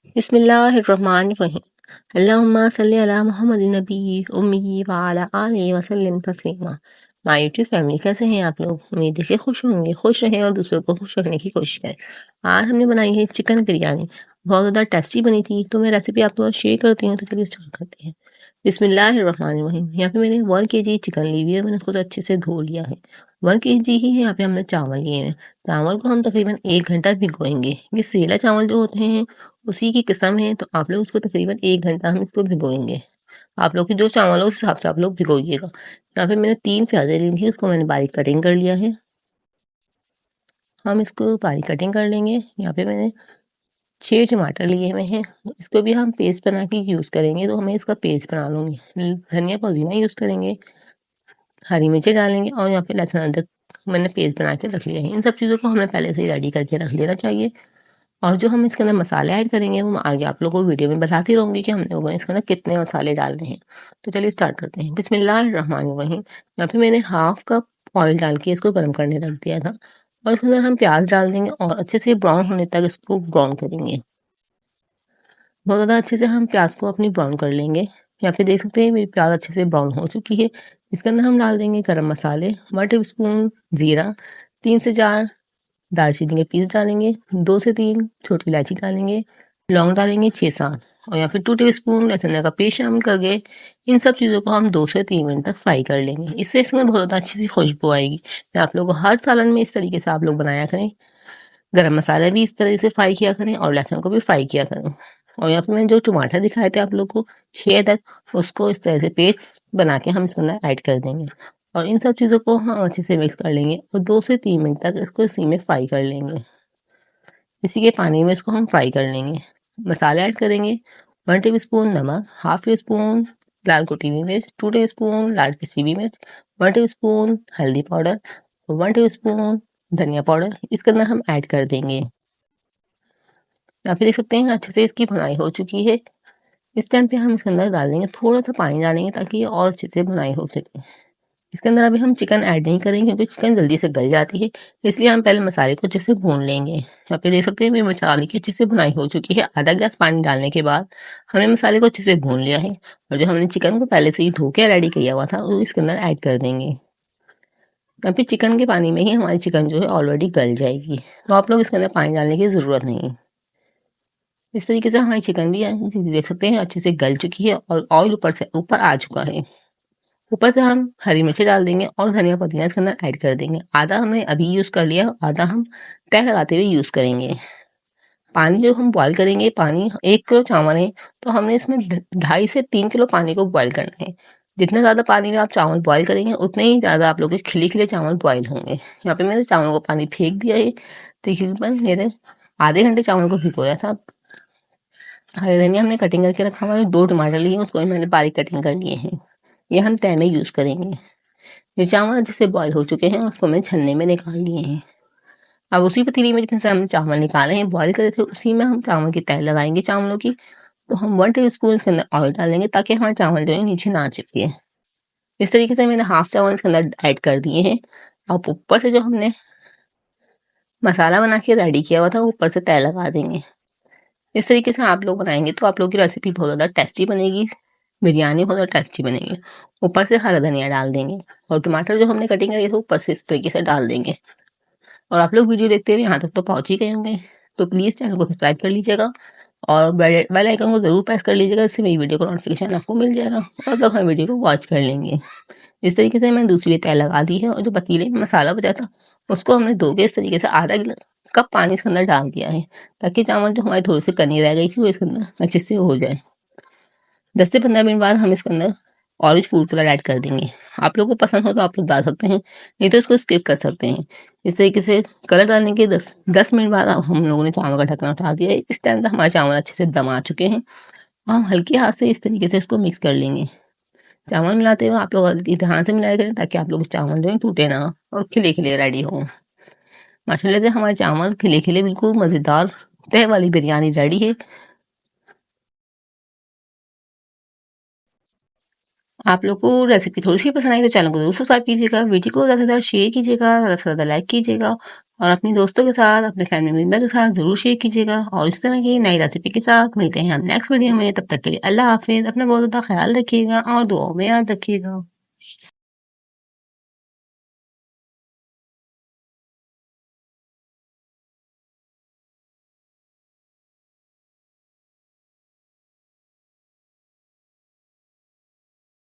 बिस्मिल्लाहिर्रहमानिर्रहीम। अल्लाहुम्मा सल्ली अला मुहम्मदिन नबी उम्मी व अला आलिहि वसल्लम तस्लीमा। माय यूट्यूब फैमिली, कैसे हैं आप लोग? उम्मीद है कि खुश होंगे, खुश रहें और दूसरों को खुश रखने की कोशिश करें। आज हमने बनाई है चिकन बिरयानी। बहुत ज़्यादा टेस्टी बनी थी, तो मैं रेसिपी आप लोग शेयर करती हूँ। तो चलिए स्टार्ट करते हैं। बिस्मिल्लाहिर्रहमानिर्रहीम। यहाँ पे मैंने 1 kg चिकन ली हुई है, मैंने उसको अच्छे से धो लिया है। 1 kg ही यहाँ पे हमने चावल लिए हैं। चावल को हम तकरीबन 1 घंटा भिगोएंगे। ये सेला चावल जो होते हैं उसी की किस्म है, तो आप लोग उसको तकरीबन 1 घंटा हम इसको भिगोएंगे। आप लोग की जो चावल हो उस हिसाब से आप लोग भिगोइएगा। यहाँ पे मैंने 3 प्याज़ें ली थी, उसको मैंने बारीक कटिंग कर लिया है। हम इसको बारीक कटिंग कर लेंगे। यहाँ पे मैंने 6 टमाटर लिए हुए हैं, इसको भी हम पेस्ट बना के यूज़ करेंगे, तो हमें इसका पेस्ट बना लूँगी। धनिया पुदीना यूज़ करेंगे, हरी मिर्ची डालेंगे और यहाँ पे लहसुन अदरक मैंने पेस्ट बना के रख लिया है। इन सब चीज़ों को हमें पहले से ही रेडी करके रख लेना चाहिए। और जो हम इसके अंदर मसाले ऐड करेंगे वो मैं आगे आप लोगों को वीडियो में बताती रहूँगी कि हमने वो इसके अंदर कितने मसाले डालने हैं। तो चलिए स्टार्ट करते हैं। बिस्मिल्लाहिर्रहमानिर्रहीम। यहाँ पे मैंने हाफ कप ऑयल डाल के इसको गर्म करने रख दिया था, और इसके अंदर हम प्याज डाल देंगे और अच्छे से ब्राउन होने तक इसको ब्राउन करेंगे। बहुत ज़्यादा अच्छे से हम प्याज को अपनी ब्राउन कर लेंगे। यहाँ पे देख सकते हैं मेरी प्याज अच्छे से ब्राउन हो चुकी है। इसके अंदर हम डाल देंगे गरम मसाले, 1 टीस्पून ज़ीरा, 3 से 4 दालचीनी के पीस डालेंगे, 2 से 3 छोटी इलायची डालेंगे, लौंग डालेंगे 6-7, और या फिर 2 टीस्पून लहसुन का पेस्ट शामिल करके इन सब चीज़ों को हम 2 से 3 मिनट तक फ्राई कर लेंगे। इससे इसमें बहुत ज़्यादा अच्छी सी खुशबू आएगी। मैं आप लोगों को हर सालन में इस तरीके से आप लोग बनाया करें। गरम मसाला भी इस तरह से फ्राई किया करें और लहसुन को भी फ्राई किया करें। और यहाँ पे मैंने जो टमाटर दिखाए थे आप लोग को 6 अदद, उसको इस तरह से पेस्ट बना के हम इसके अंदर ऐड कर देंगे और इन सब चीज़ों को हम अच्छे से मिक्स कर लेंगे और 2 से 3 मिनट तक इसको इसी में फ्राई कर लेंगे। इसी के पानी में इसको हम फ्राई कर लेंगे। मसाले ऐड करेंगे, 1 टीस्पून नमक, हाफ टी स्पून लाल कुटी हुई मिर्च, 2 टीस्पून लाल पिसी हुई मिर्च, 1 टीस्पून हल्दी पाउडर और 1 टीस्पून धनिया पाउडर इसके अंदर हम ऐड कर देंगे। यहाँ पे देख सकते हैं अच्छे से इसकी भुनाई हो चुकी है। इस टाइम पे हम इसके अंदर डाल देंगे, थोड़ा सा पानी डालेंगे ताकि ये और अच्छे से भुनाई हो सके। इसके अंदर अभी हम चिकन ऐड नहीं करेंगे क्योंकि चिकन जल्दी से गल जाती है, इसलिए हम पहले मसाले को अच्छे से भून लेंगे। यहाँ पे देख सकते हैं मेरे मसाले की अच्छे से भुनाई हो चुकी है। आधा गिलास पानी डालने के बाद हमने मसाले को अच्छे से भून लिया है और जो हमने चिकन को पहले से ही धो के रेडी किया हुआ था वो इसके अंदर ऐड कर देंगे। यहाँ पे चिकन के पानी में ही हमारी चिकन जो है ऑलरेडी गल जाएगी, तो आप लोग इसके अंदर पानी डालने की ज़रूरत नहीं। इस तरीके से हमारी चिकन भी देख सकते हैं अच्छे से गल चुकी है और ऑयल ऊपर से ऊपर आ चुका है। ऊपर से हम हरी मिर्ची डाल देंगे और धनिया पुदीना इसके अंदर ऐड कर देंगे। आधा हमने अभी यूज़ कर लिया, आधा हम तय लगाते हुए यूज़ करेंगे। पानी जो हम बॉयल करेंगे, पानी 1 किलो चावल है तो हमने इसमें 2.5 से 3 किलो पानी को बॉयल करना है। जितना ज़्यादा पानी में आप चावल बॉयल करेंगे उतने ही ज़्यादा आप लोग के खिले खिले चावल बॉयल होंगे। यहाँ पे मैंने चावलों को पानी फेंक दिया है। तकरीबन मेरे आधे घंटे चावल को भिगोया था। हरे धनिया हमने कटिंग करके रखा हुआ है, 2 टमाटर लिए उसको भी मैंने बारीक कटिंग कर लिए हैं। ये हम तय में यूज़ करेंगे। ये चावल अच्छे से बॉयल हो चुके हैं और उसको मैंने छन्ने में निकाल लिए हैं। अब उसी पतीली में जिसमें से हमने चावल निकाले हैं बॉयल करे थे उसी में हम चावल की तय लगाएंगे चावलों की। तो हम 1 टीस्पून इसके अंदर ऑयल डालेंगे ताकि हमारे चावल जो है नीचे ना चिपके। इस तरीके से मैंने हाफ चावल इसके अंदर ऐड कर दिए हैं। अब ऊपर से जो हमने मसाला बना के रेडी किया हुआ था ऊपर से तय लगा देंगे। इस तरीके से आप लोग बनाएंगे तो आप लोगों की रेसिपी बहुत ज़्यादा टेस्टी बनेगी, बिरयानी बहुत ज़्यादा टेस्टी बनेगी। ऊपर से हरा धनिया डाल देंगे और टमाटर जो हमने कटिंग करी थे ऊपर से इस तरीके से डाल देंगे। और आप लोग वीडियो देखते हुए यहाँ तक तो पहुँच ही गए होंगे, तो प्लीज़ चैनल को सब्सक्राइब कर लीजिएगा और बेल आइकन को ज़रूर प्रेस कर लीजिएगा, इससे मेरी वीडियो का नोटिफिकेशन आपको मिल जाएगा और आप लोग हमारी वीडियो को वॉच कर लेंगे। इस तरीके से मैंने दूसरी तय लगा दी है और जो पतीले में मसाला बचा था उसको हमने धो के इस तरीके से आधा कप पानी इसके अंदर डाल दिया है ताकि चावल जो हमारी थोड़ी सी कनी रह गई थी वो इसके अंदर अच्छे से हो जाए। 10 से 15 मिनट बाद हम इसके अंदर ऑरेंज फूड कलर ऐड कर देंगे। आप लोगों को पसंद हो तो आप लोग डाल सकते हैं, नहीं तो इसको स्किप कर सकते हैं। इस तरीके से कलर डालने के 10 मिनट बाद अब हम लोगों ने चावल का ढक्कन उठा दिया है। इस टाइम तक हमारे चावल अच्छे से दम आ चुके हैं और हम हल्के हाथ से इस तरीके से इसको मिक्स कर लेंगे। चावल मिलाते हुए आप लोग ध्यान से मिलाया करें ताकि आप लोग चावल जो है टूटे ना और खिले खिले रेडी हों। माशाल्लाह से हमारे चावल खिले खिले बिल्कुल मज़ेदार तह वाली बिरयानी रेडी है। आप लोग को रेसिपी थोड़ी-सी पसंद आई तो चैनल को ज़रूर सब्सक्राइब कीजिएगा, वीडियो को ज़्यादा से ज़्यादा शेयर कीजिएगा, ज़्यादा से ज़्यादा लाइक कीजिएगा और अपने दोस्तों के साथ, अपने फैमिली मेंबर के साथ ज़रूर शेयर कीजिएगा और इस तरह की नई रेसिपी के साथ मिलते हैं हम नेक्स्ट वीडियो में। तब तक के लिए अल्लाह हाफ़िज़। अपना बहुत ज़्यादा ख़्याल रखिएगा और दुआओं में याद रखिएगा।